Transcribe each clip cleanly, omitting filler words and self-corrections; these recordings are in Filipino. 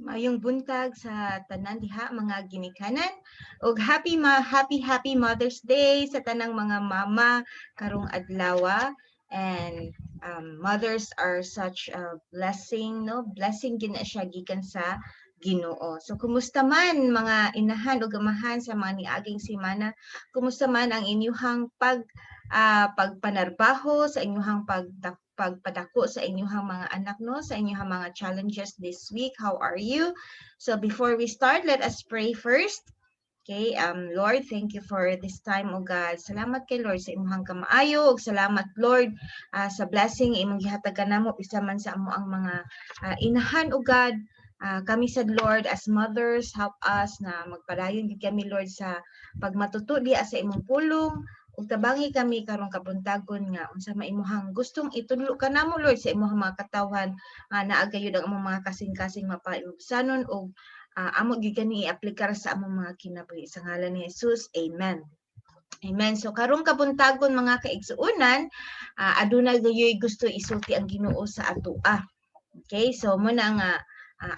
Maayong buntag sa tanan diha mga ginikanan ug happy Mother's Day sa tanang mga mama karong adlaw. And mothers are such a blessing, no? Blessing gid na siya gikan sa Ginoo. So kumusta man mga inahan ug amahan sa mga niaging semana? Kumusta man ang inyuhang pagpanarbaho, sa inyuhang pagpadako sa inyuhang mga anak, no, sa inyuhang mga challenges this week? How are you? So before we start, let us pray first. Okay, Lord, thank you for this time, O God. Salamat kay Lord sa imong kamaayo, ug salamat Lord sa blessing imong gihatagan namo bisa man sa amo ang mga inahan, O God. Kami sa Lord as mothers, help us na magpadayon gid kami Lord sa pagmatuto diha sa imong pulong, ug tabangi kami karong kabuntagon nga unsa maimuhang gustong itudlo ka namo Lord sa imong mga katawhan naa gayud ang among mga kasing-kasing mapailusanon ug amo gyud kani i-aplikar sa among mga kinabuhi sa ngalan ni Jesus. Amen. Amen. So karong kabuntagon mga kaigsuonan, adunay gayoy gusto isulti ang Ginoo sa atoa. Okay? So mo na nga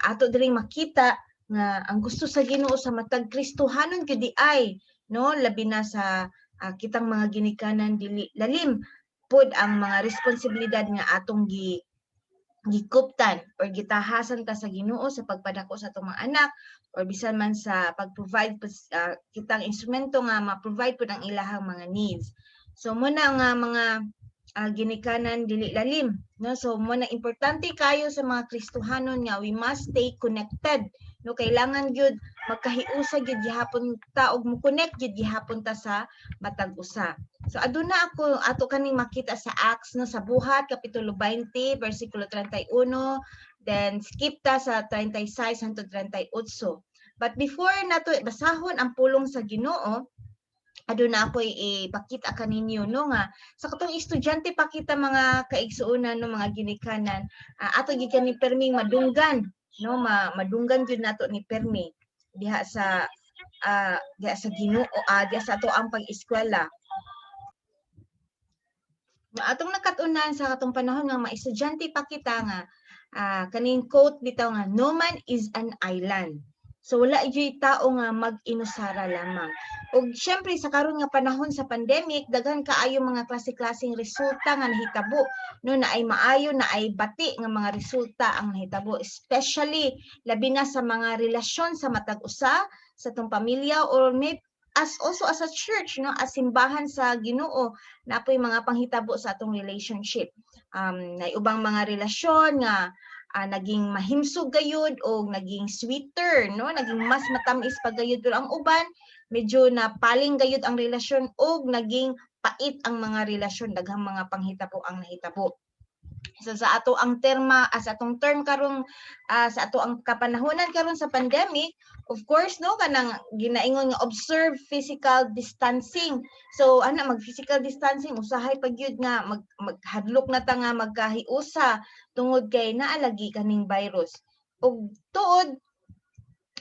ato diri makita nga ang gusto sa Ginoo sa matag Kristohanon gyud di ay, no, labi na sa kitang mga ginikanan dili lalim pud ang mga responsibilidad nga atong gikuptan or gitahasan ta sa Ginoo sa pagpadako sa atong mga anak or bisan man sa pag-provide kitang instrumento nga ma-provide pud ang ilahang mga needs. So muna nga mga ginikanan dili lalim, no? So muna importante kayo sa mga Kristohanon nga we must stay connected, no? Kailangan gyud magkahiusa gyud gihapon ta og mo connect gyud gihapon ta sa matag usa. So aduna ako ato kaning makita sa Acts, no, sa Buhat kapitulo 20 bersikulo 31, then skip ta sa 36 hangtod 38. But before nato basahon ang pulong sa Ginoo, aduna ako'y ipakita kaninyo, no, nga sa katong estudyante pa kita mga kaigsuonan, no, mga ginikanan, ato gyud kani perming madunggan, no, madunggan gyud nato ni permi diha sa Ginoo, diha sa ato ang pag-eskwela. Atong nakatunan sa katong panahon nga mga estudyante pa kita nga kaning quote bitaw nga no man is an island. So wala gyud tao nga mag-inusara lamang. Ug syempre sa karon nga panahon sa pandemic, daghan kaayo mga klase-klaseng resulta nga nahitabo, no, na ay maayo na ay bati nga mga resulta ang nahitabo, especially labi na sa mga relasyon sa matag usa sa tong pamilya or may also as a church, no, as simbahan sa Ginoo, napoy mga panghitabo sa atong relationship. Na ubang mga relasyon nga naging mahimsog gayud o naging sweeter, no, naging mas matamis pa gayud, pero ang uban medyo napaling gayud ang relasyon o naging pait ang mga relasyon, daghang mga panghitabo ang nahitabo. So sa ato ang sa atong term karon sa ato ang kapanahonan karon sa pandemic, of course, no, kanang ginaingon nga observe physical distancing. So ana mag physical distancing usahay pag yun nga maghadlok na ta nga magkahiusa tungod kay naalagi kaning virus. Ug tuod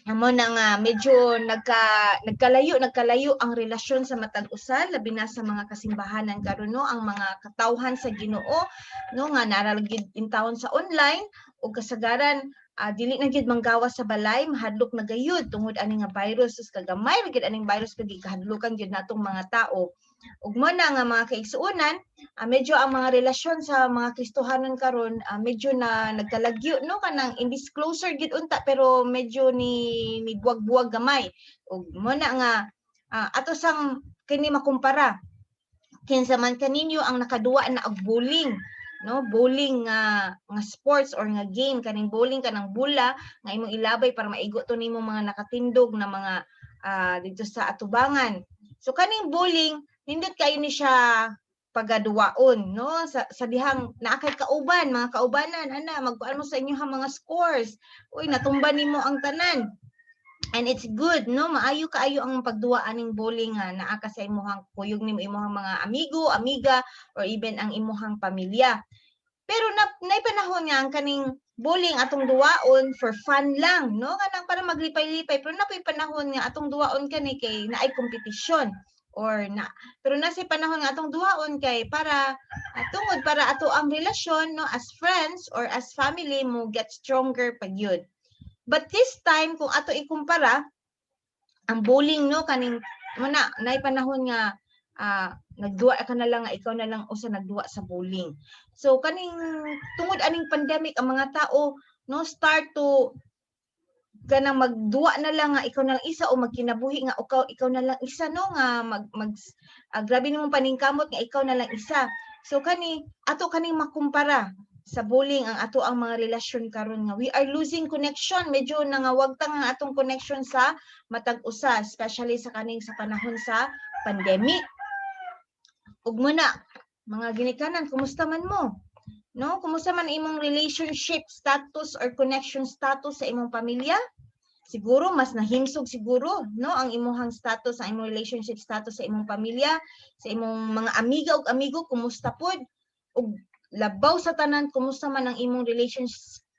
amo na nga medyo nagkalayo ang relasyon sa matag usa labi na sa mga kasimbahanan karon, no, ang mga katawhan sa Ginoo, no, nga naralagid intawon sa online ug kasagaran dili na gyud manggawas sa balay, mahadlok na gayud tungod ani nga virus. Sus kagamay ra gyud aning virus pag gikahadlokan gyud natong mga tao. Ug mo na nga mga kaigsuonan, medyo ang mga relasyon sa mga Kristohanon karon medyo na nagkalagyo, no, kanang imbis closer gid unta pero medyo ni buwag-buwag gamay. Ug mo na nga ato sang kini makumpara kinsa man kaninyo ang nakaduwa na og bowling, no, bowling nga sports or nga game, kaning bowling kanang bula nga imong ilabay para maigo to nimo mga nakatindog na mga dito sa atubangan. So kaning bowling nindot kayo ni siya pagaduwaon, no, sa dihang naa kay kauban, mga kaubanan ana magkuan mo sa inyong mga scores, uy natumba nimo ang tanan. And it's good, no, maayo kaayo ang pagduwa aning bowling nga naa ka sa imong kuyog nimo imong mga amigo, amiga or even ang imong pamilya. Pero nay panahon nga ang kaning bowling atong duwaon for fun lang, no, kanang para maglipay-lipay, pero napoy panahon nga atong duwaon kani kay naay kompetisyon or pero nasa panahon nga atong duwaon kay para tungod para ato ang relasyon, no, as friends or as family mo get stronger pagyud. But this time kung ato ikumpara ang bullying no kaning muna nay panahon nga nagduwa ka na lang nga ikaw na lang usa nagduwa sa bullying. So kaning tungod aning pandemic ang mga tao no start to kanang magduwa na lang nga ikaw na lang isa o magkinabuhi nga ikaw na lang isa no nga grabe nimong paningkamot nga ikaw na lang isa. So ato kaning makumpara sa bullying ang ato ang mga relasyon karon nga we are losing connection, medyo nangawagtang ang atong connection sa matag usa, especially sa panahon sa pandemic. Ug muna mga ginikanan, kumusta man mo? No, kumusta man imong relationship status or connection status sa imong pamilya? Siguro mas nahimsog siguro no ang imong status, ang imong relationship status sa imong pamilya, sa imong mga amiga ug amigo, kumusta pod? Ug labaw sa tanan, kumusta man ang imong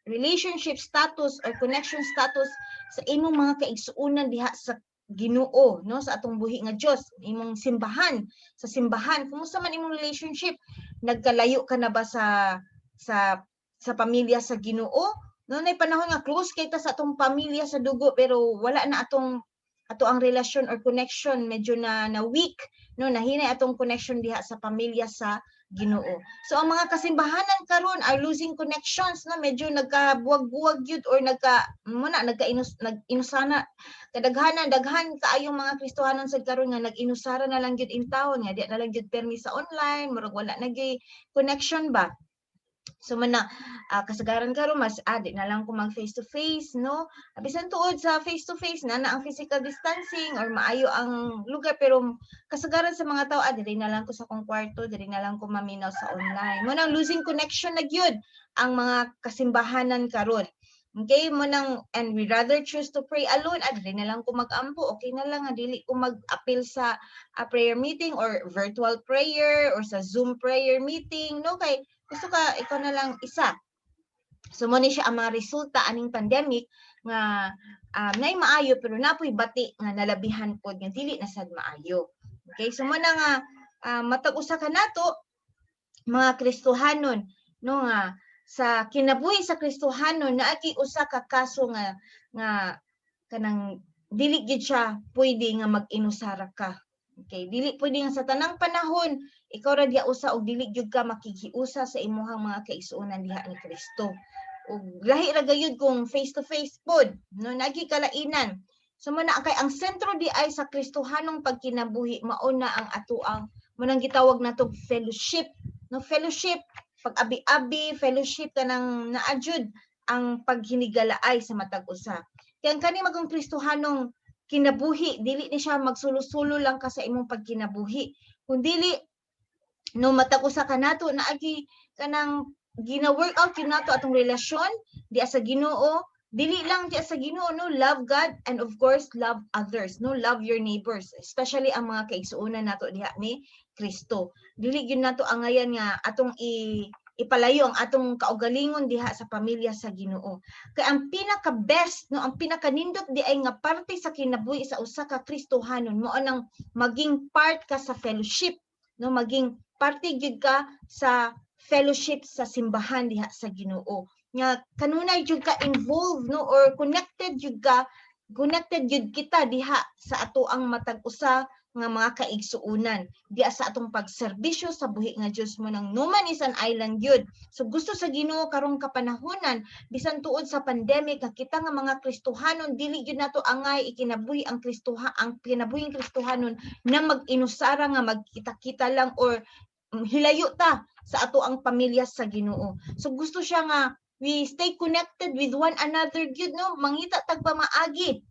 relationship status or connection status sa imong mga kaigsuonan diha sa Ginoo no, sa atong buhi nga Dios, imong simbahan, sa simbahan, kumusta man imong relationship? Nagkalayo ka na ba sa pamilya sa Ginoo? No, nay panahon nga close kay ta sa atong pamilya sa dugo pero wala na ato ang relasyon or connection, medyo na weak no, nahinay atong connection diha sa pamilya sa Ginoo. So ang mga kasimbahanan karon are losing connections no, medyo nagkabuwag-buwag yun or nag-inusana daghan kaayong mga Kristohanon sa karon nga nag-inusara na lang gyud in taon nga di na lang gyud permi sa online, murag wala na gyud connection ba. So kasagaran karon mas di na lang ko mag face to face no, bisan tuod sa face to face na ang physical distancing or maayo ang lugar, pero kasagaran sa mga tao diri na lang ko sa kong kwarto, diri na lang ko maminaw sa online, mo nang losing connection na gyud ang mga kasimbahanan karon. Okay, and we rather choose to pray alone. Dili na lang ko mag-ampo, okay na lang dili ko mag-appeal sa prayer meeting or virtual prayer or sa Zoom prayer meeting no, kay gusto ka ikaw na lang isa. So mo ni siya ang mga resulta aning pandemic nga nay maayo pero napoy bati nga nalabihan pod nga dili na sad maayo. Okay, so mo na nga matag usa ka nato mga Kristohanon no, nga sa kinabuhi sa Kristohanon naagi usa ka kaso nga kanang dili gid siya pwede nga mag-inusara ka. Okay, dili pwede nga sa tanang panahon ikaw ra diha usa og dili gyud ka makikiusa sa imuhang mga kaigsuonan diha ni Kristo. Ug lahi ra gayud kung face to face pod no, nagi kalainan. So man kay ang sentro di ay sa Kristohanong pagkinabuhi mao na ang atoang manang gitawag nato fellowship no, fellowship pag-abi-abi, fellowship kanang naadjud ang paghinigalaay sa matag usa. Kaya kani magong Kristohanong kinabuhi dili ni siya magsulo-sulo lang ka sa imong pagkinabuhi, kun dili no matag usa ka nato naagi kanang gina-workout yun nato atong relasyon diya sa Ginoo, dili lang diya sa Ginoo no, love God and of course love others no, love your neighbors, especially ang mga kaigsuonan nato diha ni Kristo. Dili gyud nato angayan nga atong ipalayo ang atong kaugalingon diha sa pamilya sa Ginoo. Kay ang pinaka-best no, ang pinaka-nindot di ay nga parte sa kinabuhi sa usa ka Kristohanon mo nang maging part ka sa fellowship no, maging parte gyud ka sa fellowship sa simbahan diha sa Ginoo. Nga kanunay gyud ka involved no or connected gyud kita diha sa ato ang matag usa nga mga kaigsuonan diya sa atong pagserbisyo sa buhi nga Dios mo nang no man is an island gyud. So gusto sa Ginoo karong kapanahonan bisan tuod sa pandemic nga kita nga mga Kristohanon dili gyud nato angay ikinabuhi ang kinabuhing Kristohanon na mag-inusara nga magkita-kita lang or hilayo ta sa ato ang pamilya sa Ginoo. So gusto siya nga we stay connected with one another gyud no, mangita tag pamaagi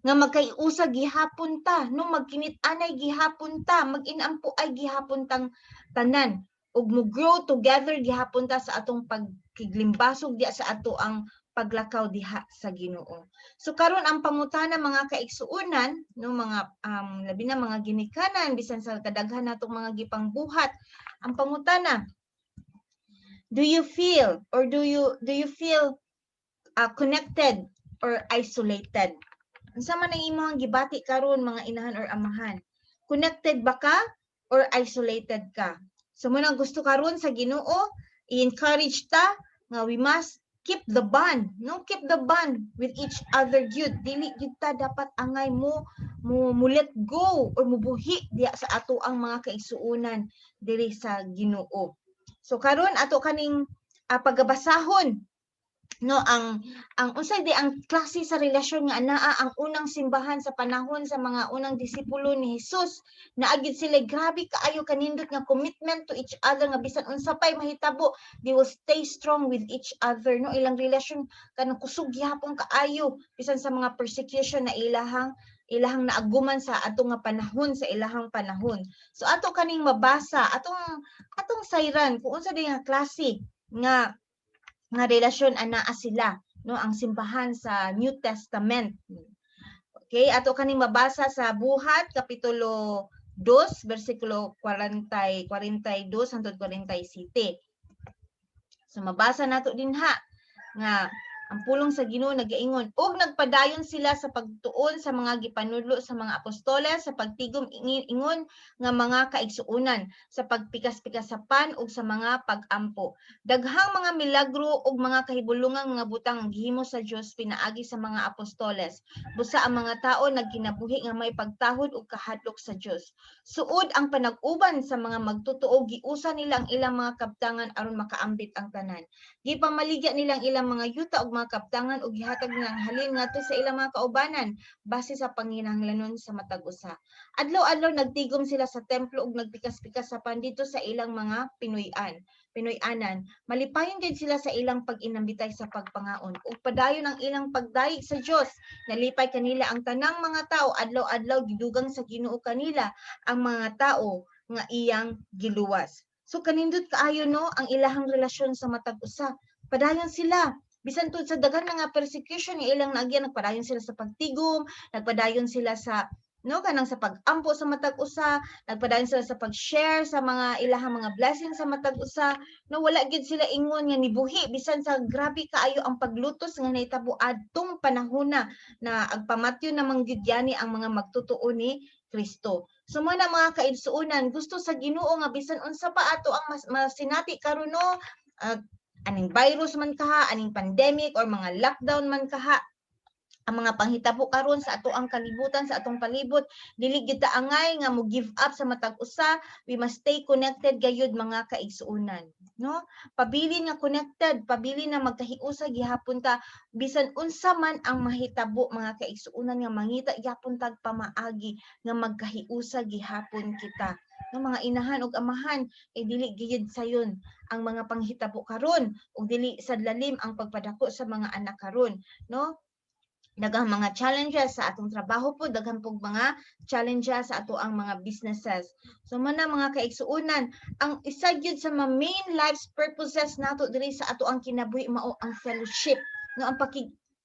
nga magkaiusa gihapon ta no, magkinit-anay gihapon ta, mag-inampo ay gihapon tang tanan ug mo grow together gihapon ta sa atong pagkiglimbasog diha sa ato ang paglakaw diha sa Ginoo. So karon ang pangutana mga kaigsuonan no, mga labi na mga ginikanan bisan sa kadaghan natong mga gipangbuhat, ang pangutana, do you feel connected or isolated? Unsa man ang imong gibati karon mga inahan or amahan? Connected ba ka or isolated ka? So mo nang gusto karon sa Ginoo, i-encourage ta nga we must keep the bond, no, keep the bond with each other gyud. Dili gyud ta dapat angay mo let go or mubuhi diya sa ato ang mga kaigsuonan diri sa Ginoo. So karon ato kaning pagabasahon, no, ang unsay di ang klase sa relasyon nga anaa ang unang simbahan sa panahon sa mga unang disipulo ni Hesus. Naagid sila grabe kaayo kanindot nga commitment to each other nga bisan unsa pay mahitabo they will stay strong with each other, no, ilang relasyon kanang kusog gyapon kaayo bisan sa mga persecution na ilahang naaguman sa atong nga panahon, sa ilahang panahon. So ato kaning mabasa atong sayran kung unsa di nga klase nga relasyon anaa sila, no, ang simbahan sa New Testament. Okay, ato kaning mabasa sa Buhat kapitulo 2 bersikulo 42 hangtod 47. So mabasa nato dinha nga ang pulong sa Ginoo nagaingon, ug nagpadayon sila sa pagtuon sa mga gipanudlo sa mga apostoles, sa pagtigom ingon nga mga kaigsuonan, sa pagpikas-pikas sa pan ug sa mga pag-ampo. Daghang mga milagro ug mga kahibulungang mga butang ang gihimo sa Dios pinaagi sa mga apostoles. Busa ang mga tao nagkinabuhi nga may pagtahod ug kahadlok sa Dios. Suod ang panag-uban sa mga magtotoo, giusa nila ang ilang mga kabtangan aron makaambit ang tanan. Gipamaligya nilang ilang mga yuta ug mga kabtangan ug gihatag nilang halin ngadto sa ilang mga kaubanan base sa panginahanglanon sa matag usa. Adlaw-adlaw nagtigom sila sa templo ug nagpikas-pikas sa pan dito sa ilang mga Pinoy-anan. Malipayon gid sila sa ilang pag-inambitay sa pagpangaon ug padayon ang ilang pagdayeg sa Dios. Nalipay kanila ang tanang mga tao, adlaw-adlaw gidugang sa Ginoo kanila ang mga tao nga iyang giluwas. So kanindot kaayo, no, ang ilahang relasyon sa matag usa. Padayon sila bisan tud sa daghan nga persecution nga ilang naagyan, nagpadayon sila sa pagtigom, nagpadayon sila sa, no, kanang sa pag-ampo sa matag usa, nagpadayon sila sa pag-share sa mga ilahang mga blessings sa matag usa, no, wala gid sila ingon nga nibuhi bisan sa grabe kaayo ang paglutos nga nahitabo adtong panahona na agpamatyo namang gyud yani ang mga magtotoo ni Kristo. So na mga kaigsuonan, gusto sa Ginoo nga bisan unsa pa ato ang masinati karon, no, aning virus man kaha, aning pandemic or mga lockdown man kaha, ang mga panghitabo karon sa ato ang kalibutan, sa atong palibot, dili gyud ta angay nga mo give up sa matag usa. We must stay connected gayud mga kaigsuonan, no, pabilin nga connected, pabilin na magkahiusa gihapon ta bisan unsa man ang mahitabo mga kaigsuonan nga mangita gyapon tag pamaagi nga magkahiusa gihapon kita, no, mga inahan ug amahan, dili gyud sayon ang mga panghitabo karon ug dili sad lalim ang pagpadako sa mga anak karon, no. Daghang mga challenges sa atong trabaho po, daghang pong mga challenges sa ato ang mga businesses. So mana mga kaigsuonan, ang isa gyud sa mga main life's purposes nato diri sa ato ang kinabuhi mao ang fellowship, no, ang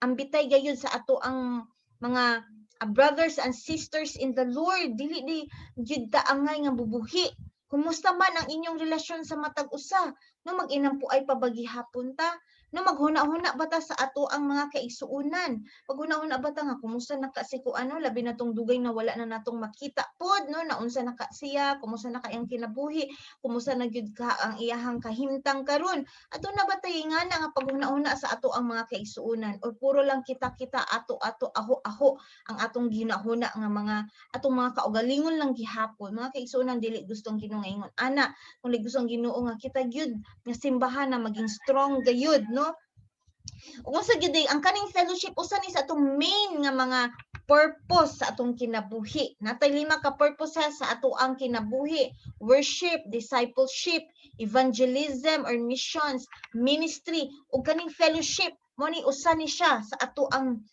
ambitay gayud sa ato ang mga brothers and sisters in the Lord. Dili di gyud ta angay nga bubuhi. Kumusta man ang inyong relasyon sa matag usa, no, mag-inampo ay pabagihapon ta, no, maghuna-huna ba ta sa ato ang mga kaigsuonan, maghuna-huna ba ta nga kumusta na ka si kuano, labi na tong dugay na wala na natong makita pod, no, naunsa na ka siya, kumusta na kayang kinabuhi, kumusta na gyud ka ang iyahang kahimtang karon. Ato na ba tayo nga paghuna-huna sa ato ang mga kaigsuonan o puro lang kita ato aho ang atong ginahuna nga mga atong mga kaugalingon lang gihapon. Mga kaigsuonan, dili gustong Ginoo nga ingon ana, kung gustong Ginoo nga kita gyud nga simbahan na maging strong gayud, no. Ug sa gyud ang kaning fellowship usa ni sa atong main nga mga purpose sa atong kinabuhi. Natay 5 ka purposes sa ato ang kinabuhi: worship, discipleship, evangelism or missions, ministry, ug kaning fellowship mo ni usa ni siya sa ato ang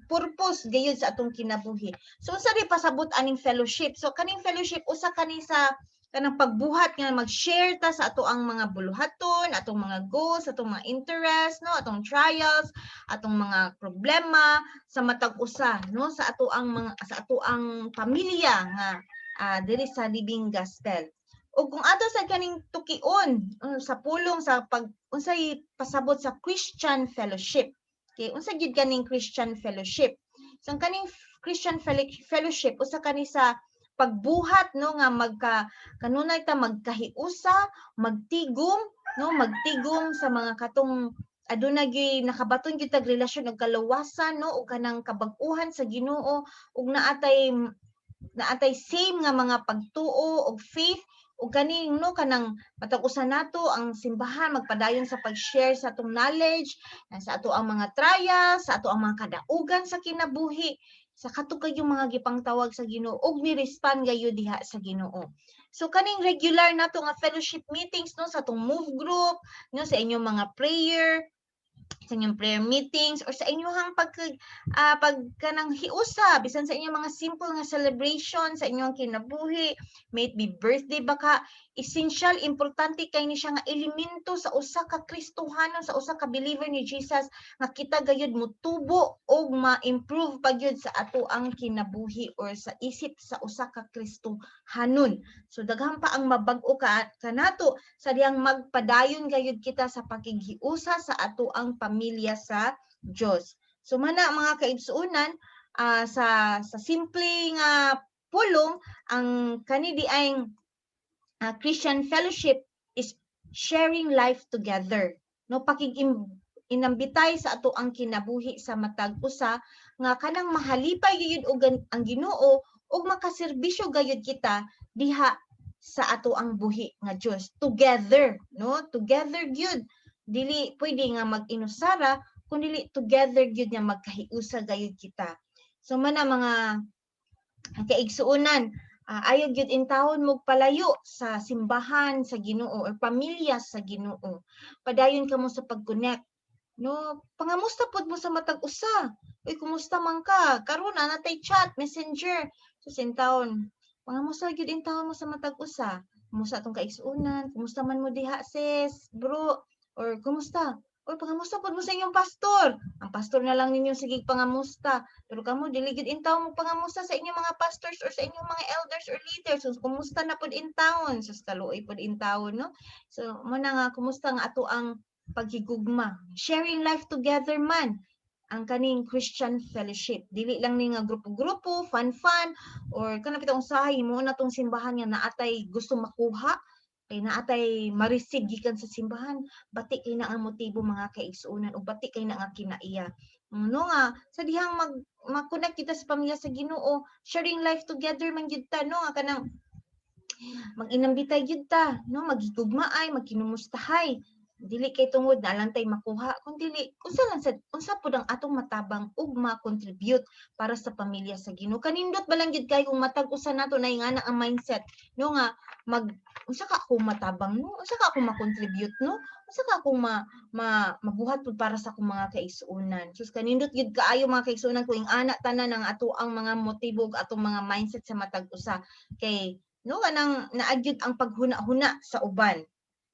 purpose gayud sa atong kinabuhi. So unsa di pasabot aning fellowship? So kaning fellowship usa kani sa kanang pagbuhat nga mag-share ta sa ato ang mga buluhaton, atong mga goals, atong mga interest, no, atong trials, atong mga problema sa matag usa, no, sa ato ang pamilya nga diri sa Living Gospel. O kung ato sa kaning tukion sa pulong sa unsay pasabot sa Christian fellowship. Okay, unsa gyud kaning Christian fellowship? So kaning Christian fellowship usa kani sa pagbuhat, no, nga kanunay ta magkahiusa, magtigom no, magtigom sa mga katong aduna gyud nakabaton gyud tag relasyon ug kalawasan, no, ug kanang kabag-uhan sa Ginoo, ug naatay same nga mga pagtuo ug faith ug kaning no kanang matag usa nato ang simbahan magpadayon sa pag-share sa atong knowledge sa ato ang mga trials, sa ato ang mga kadaugan sa kinabuhi, sa kato kayong mga gipangtawag sa Ginoo ug ni-respond gayud diha sa Ginoo. So kaning regular nato nga fellowship meetings no sa atong move group, no sa inyong mga prayer, sa inyong prayer meetings or sa inyong pagkanang hiusa bisan sa inyong mga simple nga celebration sa inyong kinabuhi, may it be birthday baka essential importante kay ni siya nga elemento sa usa ka Kristohanon, sa usa ka believer ni Jesus nga kita gayud motubo og ma-improve pagyud sa ato ang kinabuhi or sa isip sa usa ka Kristohanon. So daghan pa ang mabag-o kanato sa diyang magpadayon gayud kita sa pakighiusa sa ato ang pamilya sa Dios. So mana mga kaigsuonan, sa simple nga pulong ang kanidi ay Christian fellowship is sharing life together. No, inambitay sa ato ang kinabuhi sa matag usa nga kanang mahalipay gayud og ang Ginoo ug makaserbisyo gayud kita diha sa ato ang buhi nga Dios together, no, together gyud, dili pwede nga mag-inusara kundi together gyud nga magkahiusa gayud kita. So mana mga kaigsuonan, ayaw gyud intawon mo palayo sa simbahan sa Ginoo or pamilya sa Ginoo. Padayon kamo sa pag-connect, no, pangamusta pod mo sa matag usa. Uy, kumusta man ka? Karon na natay chat, messenger. So sintawon, pangamusta gyud intawon mo sa matag usa. Kumusta atong kaigsuonan? Kumusta man mo diha sis, bro? Or kumusta? Or pangamusta pod mo sa inyong pastor. Ang pastor na lang ninyo sige pangamusta. Pero kamo dili gyud intawon mo pangamusta sa inyong mga pastors or sa inyong mga elders or leaders. So kumusta na pod intawon? So kaluoy pod intawon, no? So mo na nga kumusta nga ato ang paghigugma, sharing life together man ang kaning Christian fellowship. Dili lang ni nga grupo-grupo, fun-fun, or kanang pitong usahay mo na tong simbahan nga naatay gusto makuha, kay naatay ma-receive gikan sa simbahan, bati kay na ang motibo mga kaigsuonan o bati kay na nga kinaiya. No nga, sa dihang mag-connect kita sa pamilya sa Ginoo, sharing life together man gyud ta, no, nga kanang mag-inambitay gyud ta, no, maghigugmaay, magkinumustahay, dili kay tungod na lang tay makuha kun dili unsa pud ang atong matabang ug ma-contribute para sa pamilya sa Ginoo. Kanindot ba lang gyud kay kung matag usa nato na ingana ang mindset, no, nga unsa ka ako matabang, no, unsa ka ako ma-contribute, no, unsa ka akong mabuhat pud para sa akong mga kaigsuonan. Sus kanindot gyud kaayo mga kaigsuonan kung ingana tanan ang ato ang mga motibo ug atong mga mindset sa matag usa kay no kanang naagyud ang paghuna-huna sa uban.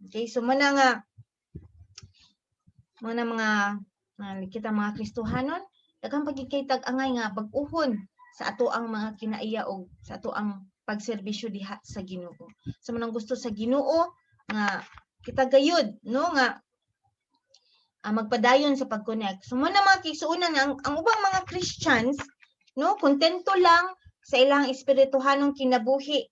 Okay, so man nga mga kita mga Kristohanon, daghang pagkikitag angay nga bag-uhon sa ato ang mga kinaiya og sa ato ang pagserbisyo diha sa Ginoo. So manang gusto sa Ginoo nga kita gayud, no, nga magpadayon sa pag-connect. So man mga kisuunan ang ubang mga Christians, no, kontento lang sa ilang espirituhanong kinabuhi.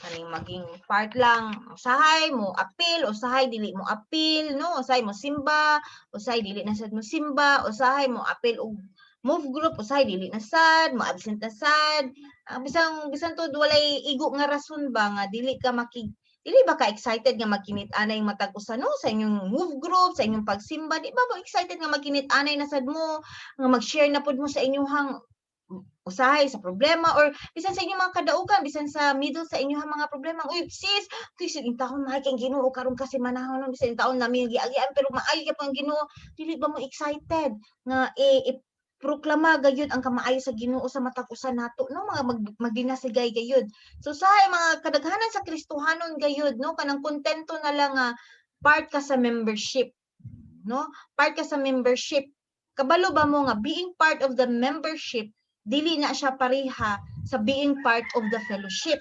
Kaning maging part lang, usahay mo apil, usahay dili mo apil, no, usahay mo simba, usahay dili na sad mo simba, usahay mo apil og move group, usahay dili na sad mo absent na sad, bisan to walay igo nga rason ba nga dili ba ka excited nga magkinit-anay matag usa, no, sa inyong move group, sa inyong pagsimba, di ba excited nga magkinit-anay na sad mo nga mag-share na pud mo sa inyong usahay sa problema or bisan sa inyong mga kadaugan, bisan sa middle sa inyong mga problema. Uy sis, kasi intawon mahay kang Ginoo karon kasi manahon no, bisan taon nami giagian pero maayo gyud ang Ginoo. Dili ba mo excited nga proklama gayud ang kamaayo sa Ginoo sa matag usa nato, no, mga magdinasigay gayud. So sahay mga kadaghanan sa Kristohanon gayud, no, kanang kontento na lang nga part ka sa membership, no, part ka sa membership. Kabalo ba mo nga being part of the membership dili na siya pareha sa being part of the fellowship.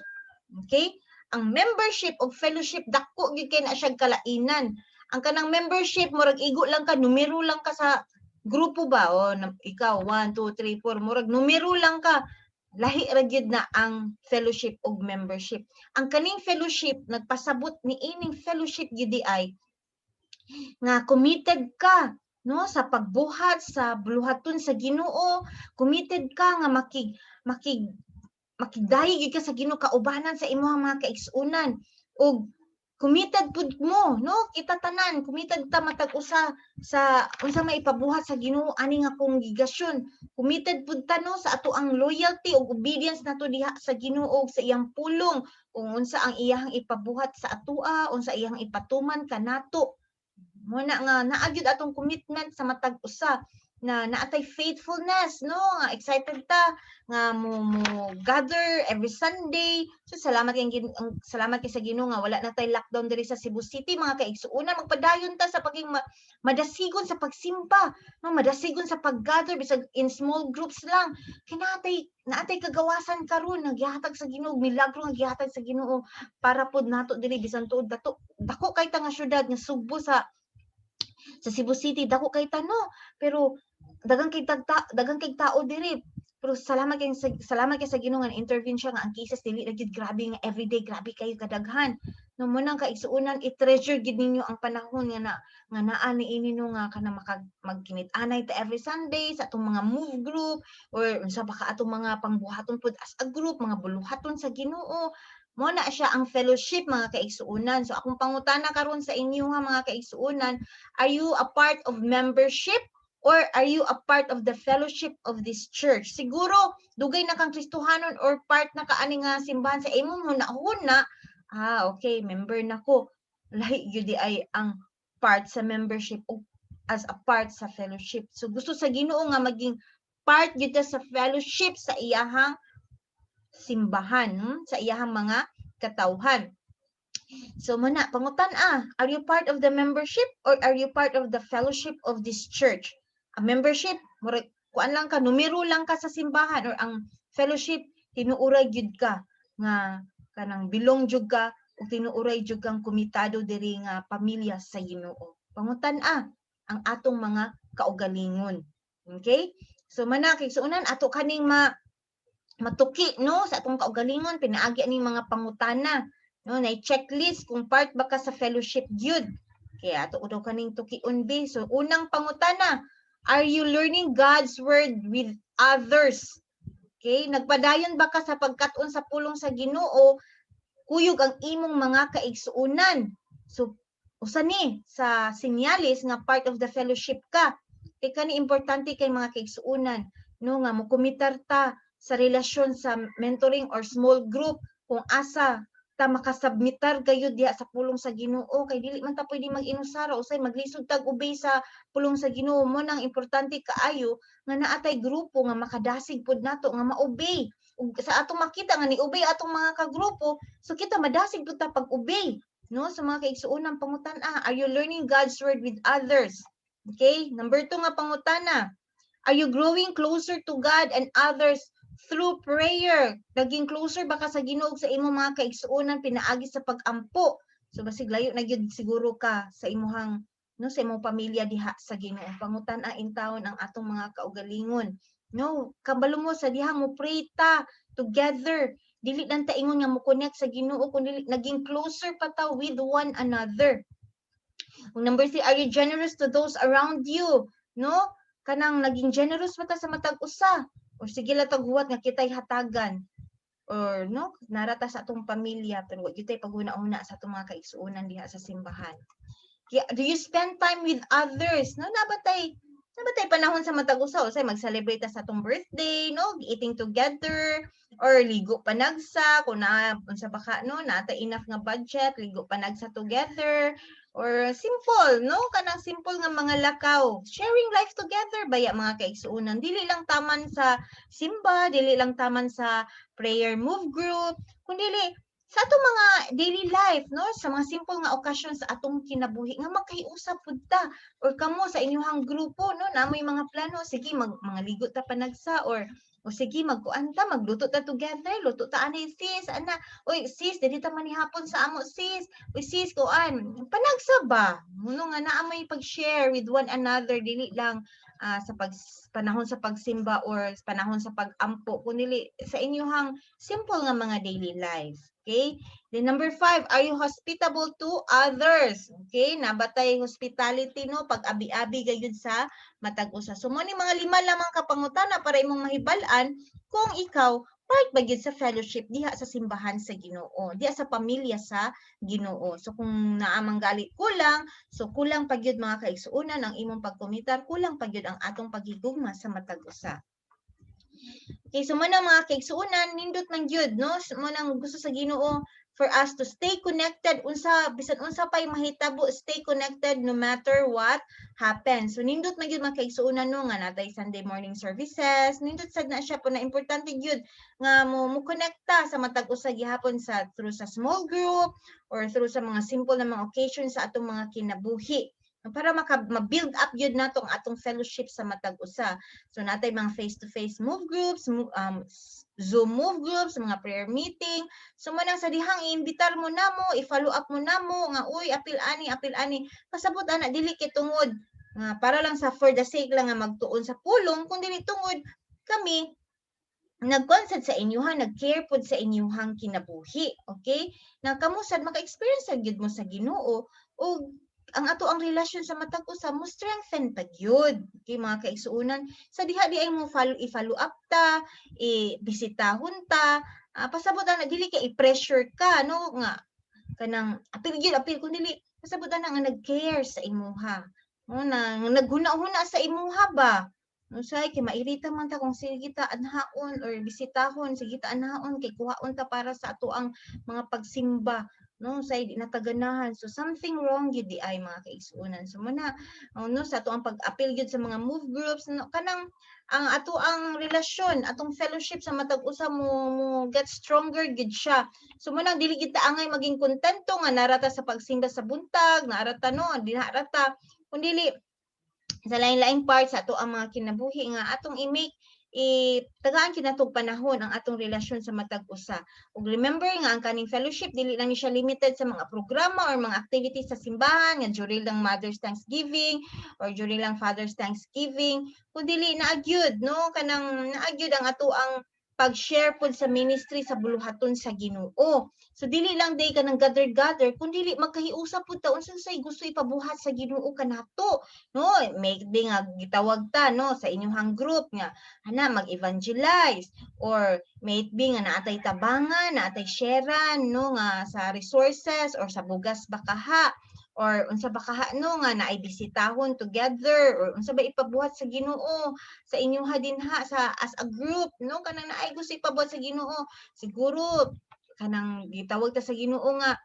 Okay? Ang membership of fellowship dako gyud kay na siya kalainan. Ang kanang membership murag igo lang ka, numero lang ka sa grupo ba o ikaw 1 2 3 4 murag numero lang ka. lahi ra gyud na ang fellowship ug membership. Ang kaning fellowship nagpasabot ni ining fellowship gyud ay nga committed ka no sa pagbuhat sa buluhaton sa Ginoo, committed ka nga makigdayi gyud ka sa Ginoo kaubanan sa imong mga kaigsuonan, ug committed pud mo no kita tanan committed ta matag usa sa unsa may ipabuhat sa Ginoo ani nga kongregasyon, committed pud ta no sa ato ang loyalty ug obedience nato diha sa Ginoo sa iyang pulong kung unsa ang iyang ipabuhat sa atoa, unsa iyang ipatuman kanato. Mo na nga naa gyud atong commitment sa matag usa na naatay faithfulness no nga excited ta nga mo gather every Sunday. So salamat kay sa Ginoo nga wala na tay lockdown diri sa Cebu City mga kaigsuonan, magpadayon ta sa paging madasigon sa pagsimba no, madasigon sa paggather bisag in small groups lang kay naatay kagawasan karon nagyatag sa Ginoo, milagro nga gihatag sa Ginoo para pod nato diri bisan tuod dako kay ta nga syudad nga Subo sa Cebu City, dako kay tano pero daghang kay tao diri. Pero salamat kay sa Ginoo nga intervene siya nga ang cases dili na gyud grabe nga everyday grabe kayo kadaghan. No mo nang kaigsuonan i-treasure gid ninyo ang panahon nga naa ni ninyo nga kana magkinit-anay ta every Sunday sa atong mga move group or unsa ba ka atong mga pangbuhaton pud as a group, mga buluhaton sa Ginoo. Mo na siya ang fellowship mga kaigsuonan. So akong pangutana karon sa inyo nga mga kaigsuonan, are you a part of membership or are you a part of the fellowship of this church? Siguro dugay na kang Kristohanon or part na kaani nga simbahan sa imong hunahuna. Okay, member nako. Lahi gyud ay ang part sa membership o as a part sa fellowship. So gusto sa Ginoo nga maging part gyud sa fellowship sa iyahang simbahan, sa iyahang mga katawhan. So muna, pangutan are you part of the membership or are you part of the fellowship of this church? Ang membership, kuan lang ka, numero lang ka sa simbahan, or ang fellowship, tinuuray jud ka nga kanang bilong jud ka o tinuuray jud kang komitado diri nga pamilya sa Ginoo. Pangutan ang atong mga kaugalingon. Okay? So mana kay suunan ato kaning matuki no sa atong kaugalingon pinaagi ani mga pangutana no na checklist kung part ba ka sa fellowship gyud kaya ato daw kaning tukion be. So unang pangutana, are you learning God's word with others? Okay, nagpadayon ba ka sa pagkat-on sa pulong sa Ginoo kuyog ang imong mga kaigsuonan? So usa ni sa sinyalis nga part of the fellowship ka kay kani importante kay mga kaigsuonan no nga mo kumitar ta sa relasyon sa mentoring or small group kung asa ta makasubmitar gayud diha sa pulong sa Ginoo kay dili man ta pwede mag-inusara usay maglisod tag ubay sa pulong sa Ginoo. Mo nang importante kaayo nga naatay grupo nga makadasig pud nato nga maobey ug sa atong makita nga niobey atong mga kagrupo so kita madasig pud ta pag-obey no sa mga kaigsuonan. Pangutan-a, are you learning God's word with others? Okay, number 2 nga pangutana, are you growing closer to God and others through prayer? Naging closer ba ka sa Ginoo sa imong mga kaigsuonan pinaagi sa pag-ampo? So basig layo na gyud siguro ka sa imong no sa imong pamilya diha sa Ginoo. Pangutan-a in taon ang atong mga kaugalingon. No, kabalo mo sa diha mo pray ta together. Dili lang ta ingon nga mo connect sa Ginoo kundi naging closer pa ta with one another. Number 3, are you generous to those around you? No? Kanang naging generous pa ta sa matag usa or sige la tag huwat nga kitay hatagan or no narata sa atong pamilya pero wa gyud paghuna-una sa atong mga kaigsuonan diha sa simbahan. Do you spend time with others? No, nabatay panahon sa matag usa usay mag-celebrate sa atong birthday, no, eating together or ligo panagsa kung na unsa ba ka no, natay enough nga budget, ligo panagsa together or simple, no, kanang simple nga mga lakaw. Sharing life together baya mga kaigsuonan. Dili lang taman sa simba, dili lang taman sa prayer move group, kundi sa atong mga daily life, no, sa mga simple nga okasyon sa atong kinabuhi nga magkahiusap pud ta or kamo sa inyong grupo no namoy mga plano sige mga ligo ta panagsa or o sige magkuan ta magluto ta together, luto ta ani sis ana oy sis dili ta manihapon sa amo sis oy sis kuan panagsa ba no nga naa may pag-share with one another dili lang panahon sa pagsimba or panahon sa pag-ampo kundi sa inyong simple nga mga daily life. Okay? Then number 5, are you hospitable to others? Okay? Nabatay hospitality no pag-abi-abi gayud sa matag usa. So mo ni mga 5 lamang ka pangutana para imong mahibal-an kung ikaw part ba gyud sa fellowship diha sa simbahan sa Ginoo, diha sa pamilya sa Ginoo. So kung naamang gali kulang, so kulang pa gyud mga kaigsuonan ang imong pagkomitar, kulang pa gyud ang atong paghigugma sa matag usa. Okay, so man mga kaigsuonan, nindot man gyud no, mo nang gusto sa Ginoo for us to stay connected unsa bisan unsa pay mahitabo, stay connected no matter what happens. So nindot man gyud mga kaigsuonan no nga natay Sunday morning services, nindot sad na siya po na importante gyud nga mo konekta sa matag usa gihapon sa through sa small group or through sa mga simple na mga occasions sa atong mga kinabuhi para ma-build up yun natong atong fellowship sa matag usa. So natay mga face-to-face move groups, Zoom move groups, mga prayer meeting. So mo nang sa dihang iimbitar mo namo, i-follow up mo namo nga uy apil ani. Pasabot ana dili kay tungod nga para lang sa for the sake lang nga magtuon sa pulong kun dili tungod kami nag-concert sa inyuhan, nag-care pod sa inyuhang kinabuhi, okay? Nang kamusad maka-experience gyud mo sa Ginoo o ang ato ang relasyon sa matag usa mo strengthen pa gyud. Okay, mga kaigsuonan, sa diha di ay mo i-follow up ta, i-bisitahon ta, pasabot na dili kay i-pressure ka no nga kanang apil kun dili pasabot na nga nag-care sa imuha. No na naghuna-huna sa imuha ba? Usay kay mairita man ta kung sige ta anhaon or bisitahon, sige ta anhaon kay kuhaon ta para sa ato ang mga pagsimba no say di nataganahan. So something wrong gyud di ay mga kaigsuonan. So muna no sa ato ang pag-apil gyud sa mga move groups no, kanang ang ato ang relasyon, atong fellowship sa matag usa mo get stronger gyud siya. So muna dili gyud ta angay maging kontento nga narata sa pagsimba sa buntag, narata no, di narata kundi sa lain-laing part sa ato ang mga kinabuhi nga atong i-make tagaan kinatong panahon ang atong relasyon sa matag usa. Ug remember nga ang kaning fellowship dili lang siya limited sa mga programa or mga activities sa simbahan nga during lang Mother's Thanksgiving or during lang Father's Thanksgiving kundi dili naagyud no kanang naagyud ang ato ang pag-share pod sa ministry sa buluhaton sa Ginoo. So dili lang day ka nang gather kun dili magkahiusa pud ta unsa say gusto ipabuhat sa Ginoo kanato no make di nga gitawag ta no sa inyong group nga ana mag-evangelize or may it be nga naatay tabangan naatay sharean no nga sa resources or sa bugas bakaha or unsa ba kaha no nga naay bisitahon together or unsa ba ipabuhat sa Ginoo sa inyong dinha sa as a group no kanang naay gusto ipabuhat sa Ginoo siguro kanang gitawag ta sa Ginoo nga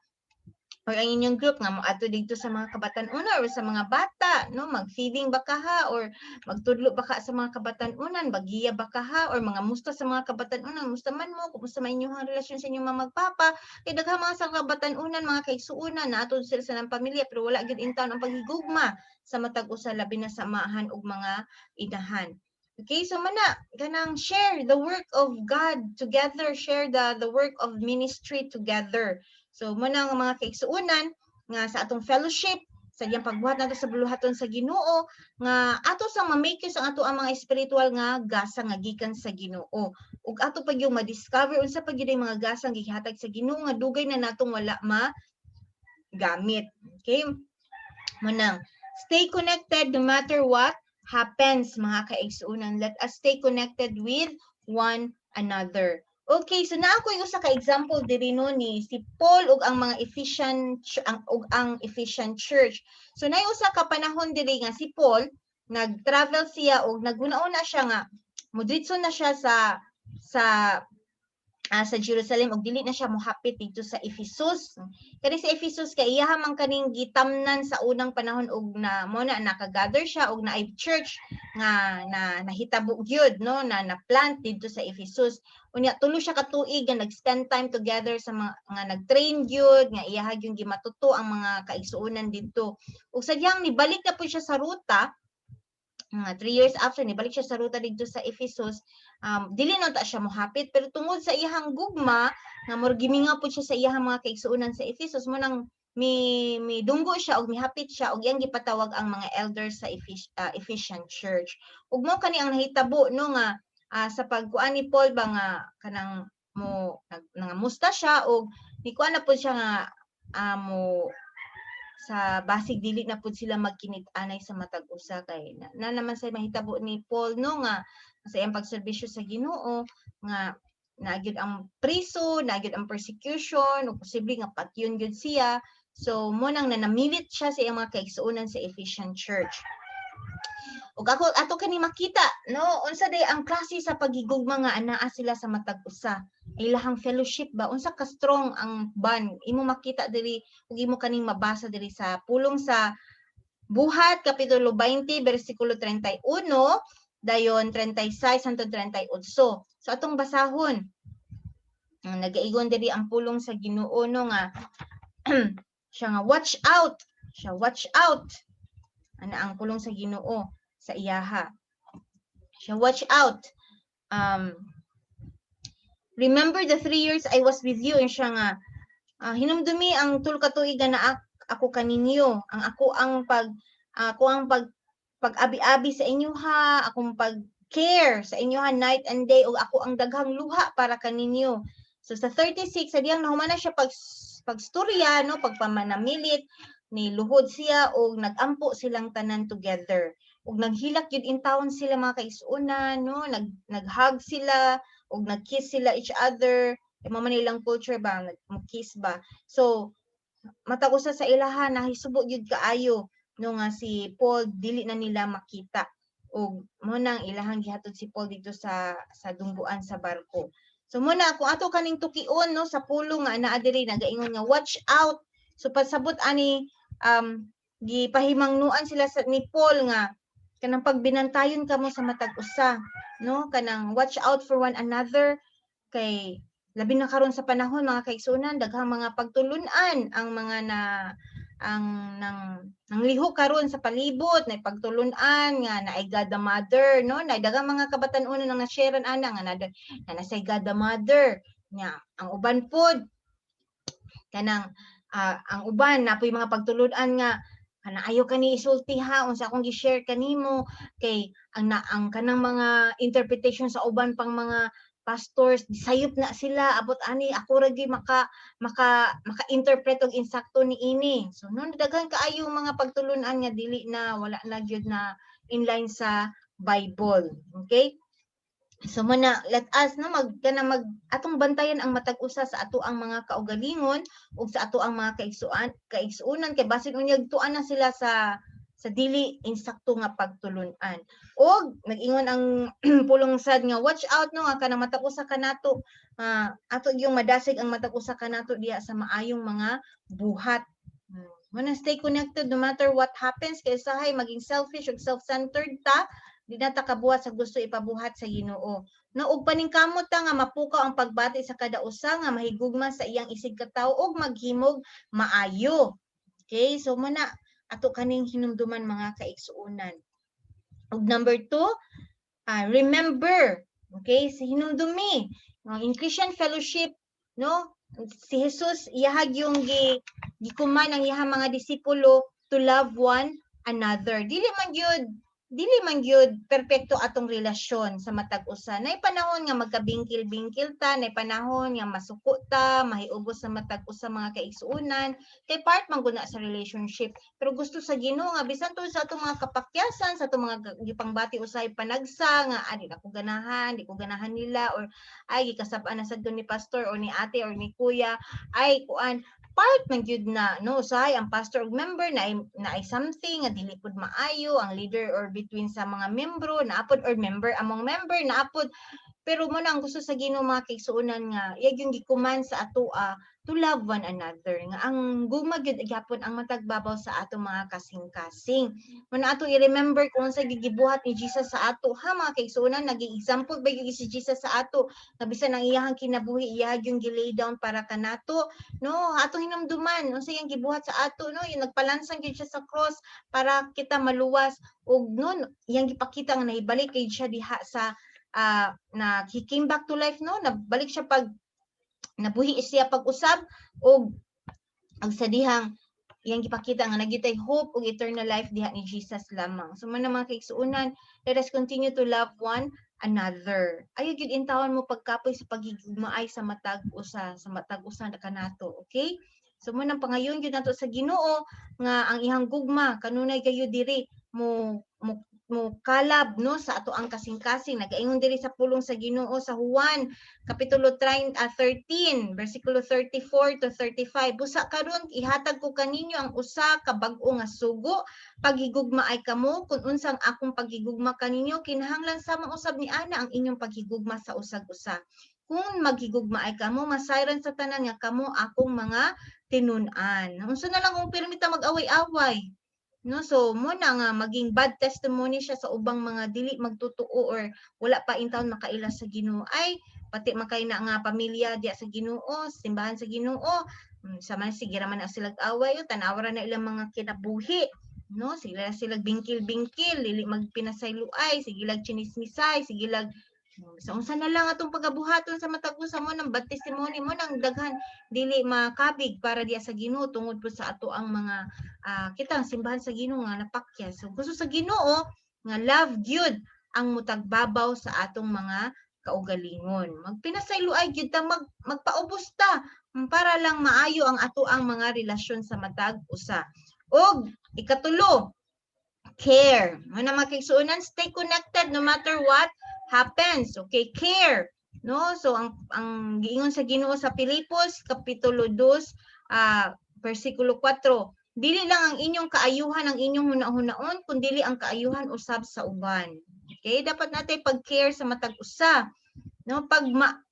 or ang inyong group nga moadto dito sa mga kabatan-unan or sa mga bata no mag-feeding ba kaha or magtudlo ba ka sa mga kabatan-unan bagiya ba kaha or mga musta sa mga kabatan-unan musta man mo kumusta man inyong relasyon sa inyong mga magpapa kay daghang mga sa kabatan-unan mga kaigsuonan na aton sila sa nang pamilya pero wala gyud intaw ang paghigugma sa matag usa labi na sa maahan ug mga inahan. Okay, so mana kanang share the work of God together, share the work of ministry together. So muna nga mga kaigsuonan nga sa atong fellowship sa diyang pagbuhat nato sa buluhaton sa Ginoo nga ato sang ma-make use ang ato ang mga spiritual nga gasa nga gikan sa Ginoo. Ug ato pa yung ma-discover unsa pa gyud mga gasa nga gihatag sa Ginoo nga dugay na natong wala gamit. Okay? Muna stay connected no matter what happens mga kaigsuonan. Let us stay connected with one another. Okay, so naa ko yung usa ka example diri no ni si Paul ug ang mga Ephesian church. So naay usa ka panahon diri nga si Paul nag-travel siya ug naguna-una siya nga mudritso na siya sa Jerusalem ug dili na siya mohapit dito sa Ephesus. Kani sa Ephesus kay iya man kaning gitamnan sa unang panahon ug na mo na naka-gather siya ug naay church nga nahitabo gyud no na plant dito sa Ephesus. Unya tulo siya ka tuig nga nag-spend time together sa mga nga nag-train gyud nga iya yung gimatuto ang mga kaigsuonan dito. Ug sadyang nibalik na po siya sa ruta 3 years after nibalik siya sa ruta dito sa Ephesus. Dili na ta siya mohapit pero tungod sa iyang gugma nga murag giminga pud siya sa iyang mga kaigsuonan sa Ephesus mo nang mi dunggo siya og mihapit siya og iyang gipatawag ang mga elders sa Ephesian Church. Ug mo kani ang nahitabo no nga sa pagkuan ni Paul ba nga kanang mo nangamusta siya og ni kuan na pud siya nga mo sa basig dili na pud sila magkinit-anay sa matag usa kay na naman sa mahitabo ni Paul no nga sa iyang pagserbisyo sa Ginoo nga nagyud ang priso, nagyud ang persecution, o posible nga patyon gyud siya. So mo nang nanamilit siya sa iyang mga kaigsuonan sa Ephesian Church. Ug ako ato kani makita no unsa day ang klase sa pagigugma nga anaa sila sa matag usa. Ilahang fellowship ba unsa ka strong ang bond imo makita diri ug imo kaning mabasa diri sa pulong sa Buhat kapitulo 20 bersikulo 31 dayon 36 hangtod 38. So atong basahon. Nagaigon diri ang pulong sa Ginoo no nga siya nga watch out. Siya watch out. Ana ang pulong sa Ginoo sa iyaha. Siya watch out. Remember the 3 years I was with you, and siya nga hinumdumi ang tulo ka tuig na ako kaninyo, ang ako ang pag-abi-abi sa inyo ha, akong pag-care sa inyo ha night and day, ug ako ang daghang luha para kaninyo. So sa 36 sa diyang nahumana siya pagstorya no, pagpamanamilit ni luhod siya og nagampo silang tanan together. Ug naghilak yun in town sila mga kaisunan no, naghug sila ug nagkiss sila each other. Mo man ilang culture ba nagkiss ba. So matag usa sa ilaha nahisubo gyud kaayo no nga si Paul dili na nila makita ug mo nang ilahang gihatod si Paul dito sa dungguan sa barko. So mo na kung ato kaning tukion no sa pulong nga anaa diri nagaingon nga watch out. So pasabot ani gipahimangnuan sila ni Paul nga kanang pagbinantayon kamo sa matag usa no, kanang watch out for one another kay labi na karon sa panahon mga kaigsunan daghang mga pagtulunan ang mga nang liho karon sa palibot na pagtulunan nga naay God the Mother no, na daghang mga kabatan-onon nga na-share ana nga na nasay God the Mother nya ang uban pod kanang ang uban napoy mga pagtulunan nga kana ayo kani isulti ha unsa akong gi-share kanimo kay ang kanang mga interpretation sa uban pang mga pastors sayop na sila abot ani ako ra gyud maka-interpret og insakto niini. So no daghan kaayo mga pagtulunan nga dili na wala na gyud na inline sa Bible. Okay? So muna let us no atong bantayan ang matag usa sa ato ang mga kaugalingon ug sa ato ang mga kaigsuonan kay basin unyag tuan na sila sa dili insakto nga pagtulunan. Og nag-ingon ang pulong sad nga watch out no nga kanang matag usa kanato ato yung madasig ang matag usa kanato diha sa maayong mga buhat. Muna stay connected no matter what happens kay usahay maging selfish ug self-centered ta di na ta kabuhat sa gusto ipabuhat sa Ginoo. No ug paningkamot ta nga mapukaw ang pagbati sa kada usa nga mahigugma sa iyang isig katawo ug maghimog maayo. Okay? So muna ato kaning hinumduman mga kaigsuonan. Ug number 2, remember. Okay? Sa hinumdumi in Christian fellowship no si Jesus iyahag yung gikuman ang iyahang mga disipulo to love one another. Dili man gyud perpekto atong relasyon sa matag usa. Nay panahon nga magkabingkil-bingkil ta, nay panahon nga masuko ta, mahiubos sa matag usa mga kaigsuonan, kay part man guna sa relationship. Pero gusto sa Ginoo nga bisan tud sa atong mga kapakyasan, sa atong mga gipangbati usay panagsa nga di ko ganahan nila or ay gikasab-an na sad ni pastor or ni ate or ni kuya, ay kuan part man gyud na no usahay ang pastor ug member na ay something nga dili pud maayo ang leader or between sa mga membro naapod or member among member naapod pero mo nang gusto sa Ginoo mga kaigsuonan nga iyag yung gikuman sa ato to love one another nga ang guma gyud gyapon ang matagbabaw sa ato mga kasing-kasing. Mo na ato i-remember kung sa gigibuhat ni Jesus sa ato ha mga kaigsuonan naging example ba gyud si Jesus sa ato nga bisan ang iyahang kinabuhi iyahag yung gilay down para kanato no ato hinumduman unsa iyang gibuhat sa ato no yung nagpalansang gyud siya sa cross para kita maluwas ug nun iyang gipakita nga nahibalik kay siya diha sa na he came back to life no nabalik siya pag nabuhi siya pag-usab og ang sa dihang iyang gipakita nga nagitay hope ug eternal life diha ni Jesus lamang. So man mga kaigsuonan, let us continue to love one another. Ayo gyud intawon mo pagkapoy sa pagigugmaay sa matag usa na kanato, okay? So mo nang pangayon gyud nato sa Ginoo nga ang ihang gugma kanunay kayo diri mo kalab no sa ato ang kasing-kasing. Nagaingon diri sa pulong sa Ginoo sa Juan kapitulo 13 versikulo 34 to 35. Busa karon ihatag ko kaninyo ang usa ka bag-o nga sugo, pagigugmaay kamo kun unsang akong pagigugma kaninyo kinahanglan sama usab ni ana ang inyong pagigugma sa usag-usa. Kung maghigugmaay kamo masayran sa tanan nga kamo akong mga tinun-an. Unsa na lang kung permita mag-away-away. No, so mo na nga maging bad testimony siya sa ubang mga dili magtotoo or wala pa intawon makaila sa Ginoo. Ay pati makay na nga pamilya diya sa Ginoo, simbahan sa Ginoo. Sama sige ra man na sila away, tanawa ra na ilang mga kinabuhi. No, sila bingkil-bingkil, dili magpinasayloay, sige lag chinismisay, sige lag so unsa na lang atong pagabuhaton sa matag usa mo nang bad testimony mo nang daghan dili makabig para diya sa Ginoo tungod po sa ato ang mga kitang simbahan sa Ginoo nga napakya. So gusto sa Ginoo nga love gyud ang mutagbabaw sa atong mga kaugalingon. Magpinasayloay gyud ta magpaubos ta para lang maayo ang ato ang mga relasyon sa matag usa. Og ikatulo, care. Muna makigsuunan, stay connected no matter what happens. Okay, care. No? So ang giingon sa Ginoo sa Pilipos kapitulo 2 versikulo 4, dili lang ang inyong kaayuhan ang inyong hunahunaon kundi ang kaayuhan usab sa uban. Okay, dapat natin pag-care sa matag usa. No,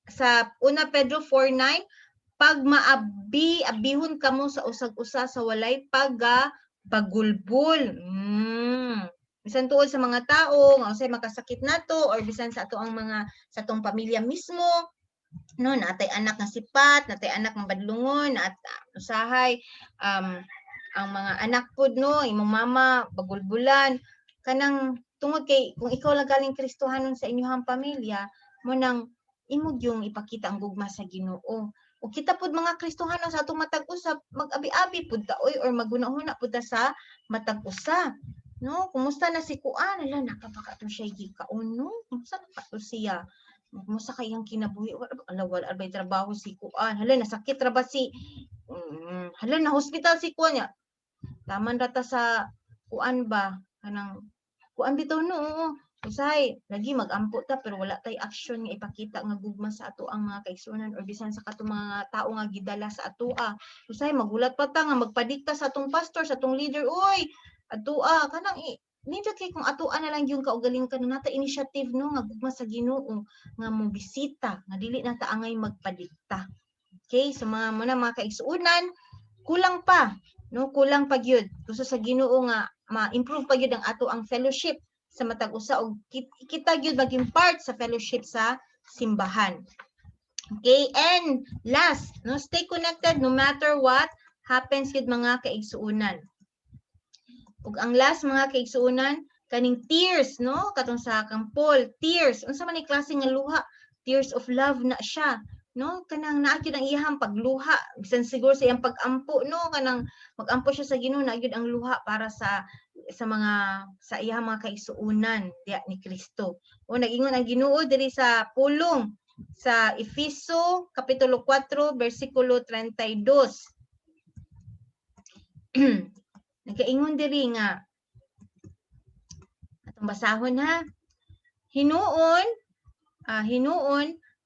sa 1 Pedro 4:9, pag abihon kamo sa usag-usa sa walay pagulbul. Bisan tuod sa mga tao nga unsay makasakit nato or bisan sa ato ang mga sa atong pamilya mismo, no, natay anak nga sipat, natay anak nga badlungon at usahay ang mga anak pod no imong mama bagulbulan kanang tungod kay kung ikaw lang galing Kristohanon sa inyong pamilya mo nang imong yung ipakita ang gugma sa Ginoo. O kita pod mga Kristohanon sa atong matag usab mag-abi-abi pud ta or maghuna-huna pud ta sa matag usa. No, kumusta na si Kuan? Ala nakapakato siya gikaon no. Kumusta na kato siya? Kumusta kay ang kinabuhi? Ala wala arbay trabaho si Kuan. Hala nasakit ra ba si hala na hospital si Kuan ya. Taman rata sa Kuan ba? Kanang Kuan bitaw no. Usay lagi magampo ta pero wala tay action nga ipakita nga gugma sa ato ang mga kaigsuonan or bisan sa katong mga tao nga gidala sa atoa. Usay magulat pa ta nga magpadikta sa atong pastor, sa atong leader, oy atoa kanang nindot kay kung atoa na lang yung kaugaling ka nata initiative no nga gugma sa Ginoo nga mo bisita nga dili nata angay magpadikta. Okay, so mga kaigsuonan kulang pa no, kulang pa gyud gusto sa Ginoo nga ma-improve pa gyud ang ato ang fellowship sa matag usa og kita gyud maging part sa fellowship sa simbahan. Okay, and last, no, stay connected no matter what happens gyud mga kaigsuonan. Ug ang last mga kaigsuonan kaning tears no katong sa kang Paul, tears unsa man ni klase nga luha, tears of love na siya no kanang naa gyud ang iyang pagluha bisan siguro sa iyang pag-ampo no kanang mag-ampo siya sa Ginoo na gyud ang luha para sa iyang mga kaigsuonan diya ni Kristo. O nagingon ang Ginoo diri sa pulong sa Efeso kapitulo 4 bersikulo 32. Nagaingon diri nga atong basahon ha. Hinuon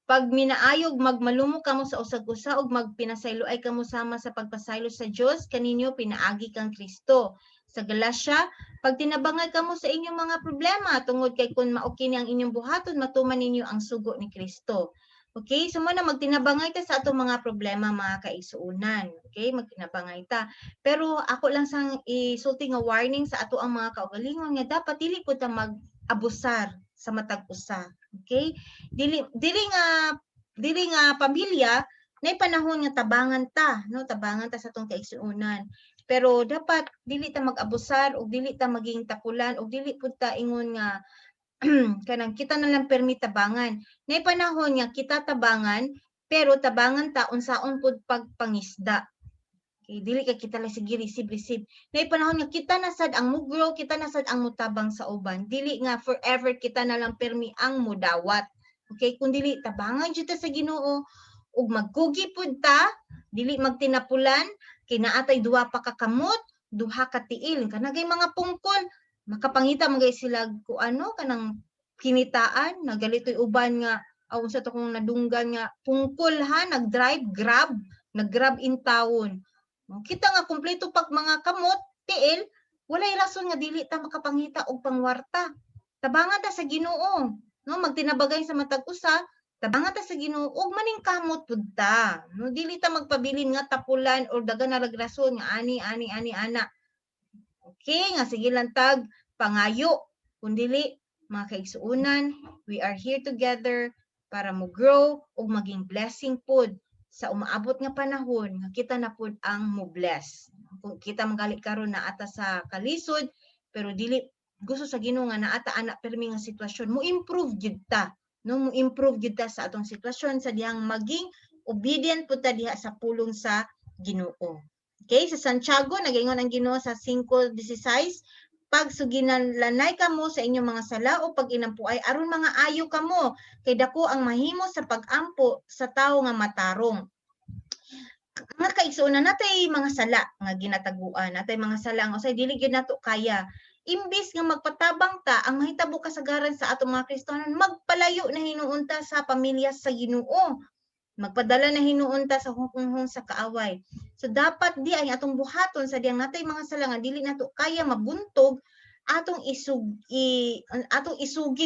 pag minaayog magmalumo kamo sa usag-usa ug magpinasayloay kamo sama sa pagpasaylo sa Dios kaninyo pinaagi kang Kristo. Sa Galacia, pag tinabangay kamo sa inyong mga problema tungod kay kun mao kini ang inyong buhaton matuman ninyo ang sugo ni Kristo. Okay, so muna magtinabangay ta sa atong mga problema mga kaigsuonan. Okay, magtinabangay ta. Pero ako lang sang isulti nga warning sa ato ang mga kaugalingon nga dapat dili pud ta mag-abusar sa matag usa. Okay? Dili nga pamilya nay panahon nga tabangan ta, no? Tabangan ta sa atong kaigsuonan. Pero dapat dili ta mag-abusar o dili ta maging tapulan o dili pud ta ingon nga kanang kita na lang permi tabangan. Nay panahon nga kita tabangan pero tabangan ta unsaon pud pagpangisda. Okay, dili ka kita lang sige receive. Nay panahon nga kita nasad ang mugrow, kita nasad ang mutabang sa uban. Dili nga forever kita na lang permi ang mudawat. Okay, kung dili tabangan jud ta sa Ginoo ug magkugi pud ta, dili magtinapulan, kay naatay duha pa ka kamot, duha ka tiil, kanagay mga pungkol, makapangita man gay sila ku ano kanang kinitaan, nagalitoy uban nga aw unsa to kung nadunggan nga pungkol ha, nag-drive nag-grab in town. Kita nga kumpleto pag mga kamot, tiil, walay rason nga dili ta makapangita og pangwarta. Tabangan ta sa Ginoo, no? Magtinabagay sa matag usa, tabangan ta sa Ginoo ug maning kamot pud ta. No, dili ta magpabilin nga tapulan or daghan na rason nga ani ana. Okay, nga sige lang tag pangayo. Kun dili mga kaigsuonan, we are here together para mo grow ug maging blessing pud sa umaabot nga panahon nga kita na pud ang mo bless. Kung kita magali karon na ata sa kalisod pero dili gusto sa Ginoo nga naata ana permi nga sitwasyon mo improve gyud ta, no? Mo improve gyud ta sa atong sitwasyon sa dihang maging obedient pud ta diha sa pulong sa Ginoo. Okay, sa Santiago nagaingon ang Ginoo sa 5:16, pag suginanlanay kamo sa inyong mga sala o pag inampuay aron mga ayo kamo kay dako ang mahimo sa pag-ampo sa tawo nga matarong. Mga kaigsuonan natay mga sala nga ginataguan, natay mga sala nga usay dili gyud nato kaya. Imbis nga magpatabang ta ang mahitabo kasagaran sa atong mga Kristiyanon, magpalayo na hinuon ta sa pamilya sa Ginoo. Magpadala na hinuon ta sa hunghong sa kaaway. So dapat di ay atong buhaton sa diyang natay mga sala nga dili nato kaya mabuntog atong isugid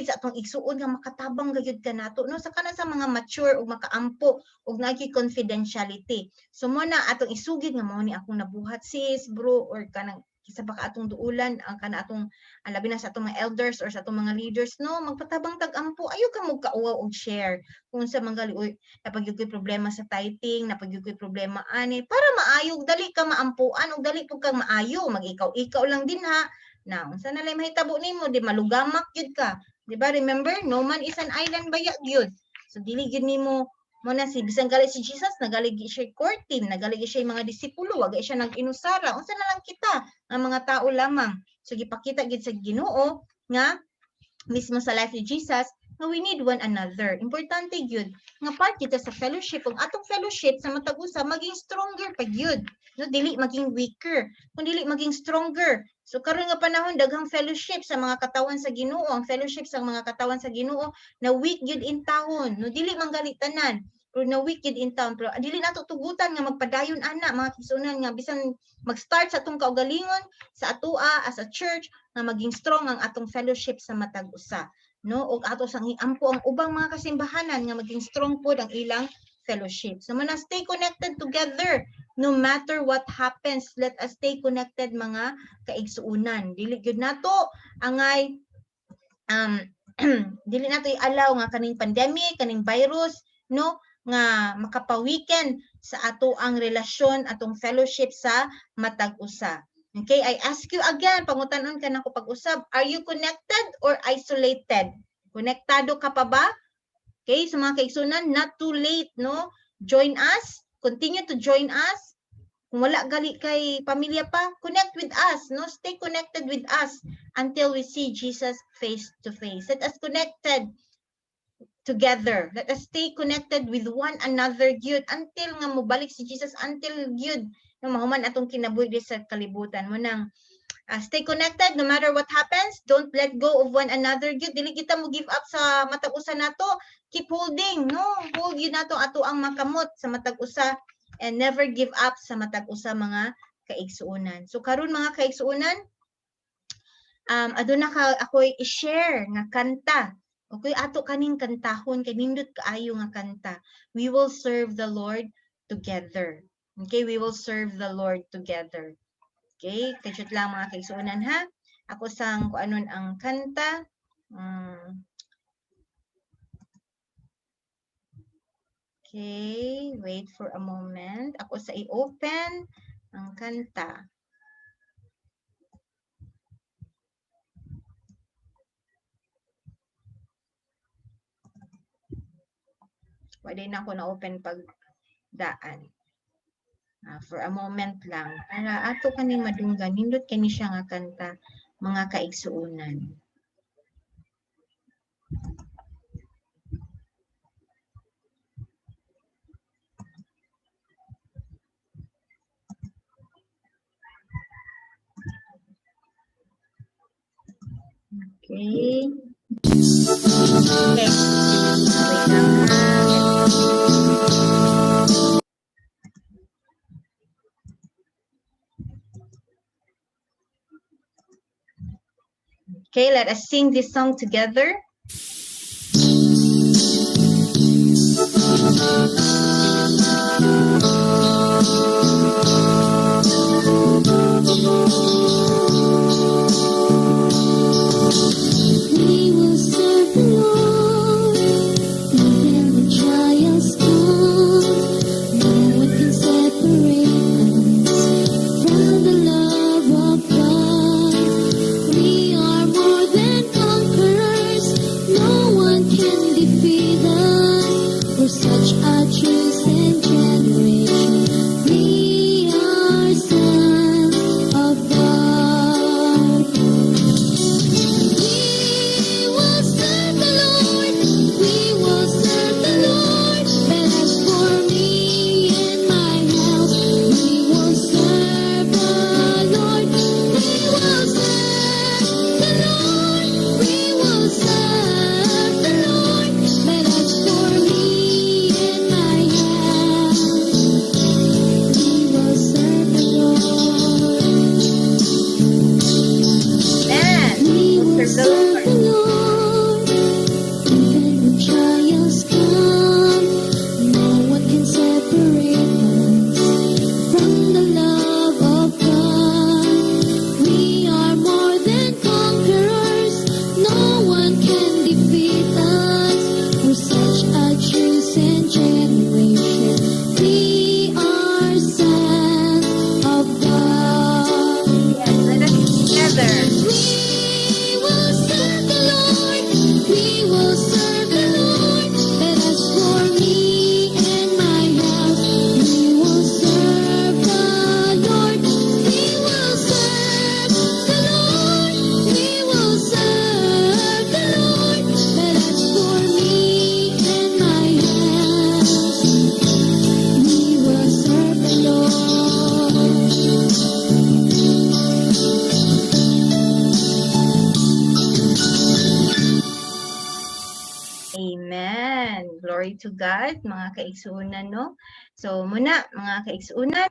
sa atong igsuon nga makatabang gayud kanato no sa kana sa mga mature ug makaampo ug nagi confidentiality. So mo na atong isugid nga mao ni akong nabuhat sis bro or kanang kisa pa ka atong duulan ang kana atong labi na sa atong mga elders or sa atong mga leaders no magpatabang tag-ampo ayo ka mo kauaw og share kung sa mga uy napagyud koy problema sa tithing napagyud koy problema ani para maayog dali ka maampuan ug dali pud kang maayo mag-ikaw lang din ha na unsa na lay mahitabo nimo di malugamak gyud ka di ba remember no man is an island baya gyud so dili gyud nimo mo na si bisan gali si Jesus nagaligi siya courting nagaligi siya mga disipulo wag siya nag-inusara unsa na lang kita ang mga tao lamang so gipakita gyud sa Ginoo nga mismo sa life ni Jesus nga we need one another. Importante gyud nga part kita sa fellowship ug atong fellowship sa matag usa maging stronger pa gyud. No dili maging weaker, kun dili maging stronger. So karon nga panahon daghang fellowship sa mga katawan sa Ginoo, ang fellowship sa mga katawan sa Ginoo na weak gyud in tahon, no dili manggali tanan. Pero na weak gyud in town pero dili nato tugutan nga magpadayon ana mga kisunan nga bisan mag-start sa atong kaugalingon sa atoa as a church nga maging strong ang atong fellowship sa matag usa no og ato sang iampo ang ubang mga kasimbahanan nga maging strong pod ang ilang fellowship so man stay connected together no matter what happens let us stay connected mga kaigsuonan dili gyud nato angay dili nato i-allow nga kaning pandemic kaning virus no nga makapawiken sa ato ang relasyon atong fellowship sa matag usa. Okay, I ask you again, pangutanon ka na ko pag-usab, are you connected or isolated? Konektado ka pa ba? Okay, sa mga kaigsunan, not too late, no? Join us, continue to join us. Kung wala gali kay pamilya pa, connect with us, no? Stay connected with us until we see Jesus face to face. Let us connected together. Let us stay connected with one another gyud until nga mobalik si Jesus until gyud no mahuman atong kinabuhi sa kalibutan mo nang stay connected no matter what happens. Don't let go of one another gyud dili kita mo give up sa matag usa nato. Keep holding no hold gyud nato ato ang makamot sa matag usa and never give up sa matag usa mga kaigsuonan. So karon mga kaigsuonan aduna ka ako'y i-share nga kanta. Okay, ato kaning kantahon kay nindot kaayo nga kanta. We will serve the Lord together. Okay, we will serve the Lord together. Okay, kajut lang mga kaigsuonan ha. Ako sang kuanon ang kanta. Okay, wait for a moment. Ako sa i-open ang kanta. Wala na ako na-open pag daan. For a moment lang. Para ato kani madunggan, nindot kani siya nga kanta, mga kaigsuunan. Okay. Okay. Wait lang ha. Okay, let us sing this song together. We will serve the Lord, even when trials come. No one can separate us from the love of God. We are more than conquerors. No one can defeat us. We're such a chosen generation. We are sons of God. We will serve the Lord. We will serve the Lord. And as for me and my house, we will serve the Lord. We will serve the Lord. We will serve the Lord. And as for me and my house, we will serve the Lord. Amen. We We'll will serve the serve the Lord, even when trials come. No one can separate us from the love of God. We are more than conquerors. No one can defeat us. We're such a chosen generation. We are sons of God. Yes, let us sing together. We will serve the Lord. We will serve the Lord. And as for me and my house, we will serve the Lord. We will serve the Lord. We will serve the Lord. And as for me and my house, we will serve the Lord. Amen. Glory to God, mga kaigsuunan, no? So, muna, mga kaigsuunan,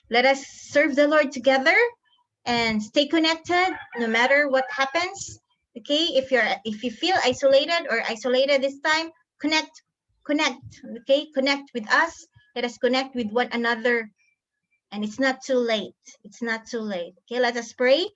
let us serve the Lord together and stay connected no matter what happens. Okay, if you feel isolated or isolated this time, connect. Okay, connect with us. Let us connect with one another. And it's not too late. It's not too late. Okay, let us pray.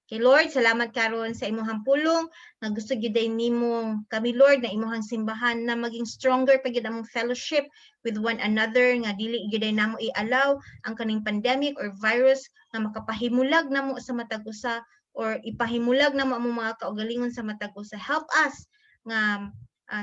Okay, Lord, salamat karon sa imuhang pulong nga gusto gyud nimo kami, Lord, na imuhang simbahan na maging stronger pa gyud among fellowship with one another, nga dili gyud namo i-allow ang kaning pandemic or virus nga makapahimulag namo sa matag usa or ipahimulag namo among mga kaugalingon sa matag usa. Help us nga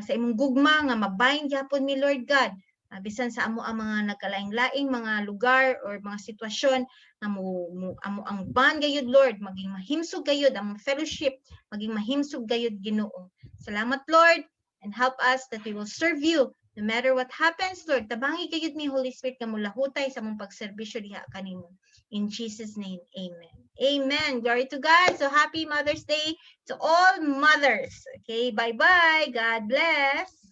sa imong gugma nga mabind gyapon mi, Lord God, bisan sa amo ang mga nagkalaing-laing mga lugar or mga sitwasyon na amo ang band gayud, Lord, maging mahimsog gayud ang fellowship, maging mahimsog gayud Ginoo. Salamat, Lord, and help us that we will serve you no matter what happens, Lord. Tabangi gayud mi, Holy Spirit, nga mulahutay sa among pagserbisyo diha kanimo. In Jesus' name, amen. Amen. Glory to God. So happy Mother's Day to all mothers. Okay, bye-bye. God bless.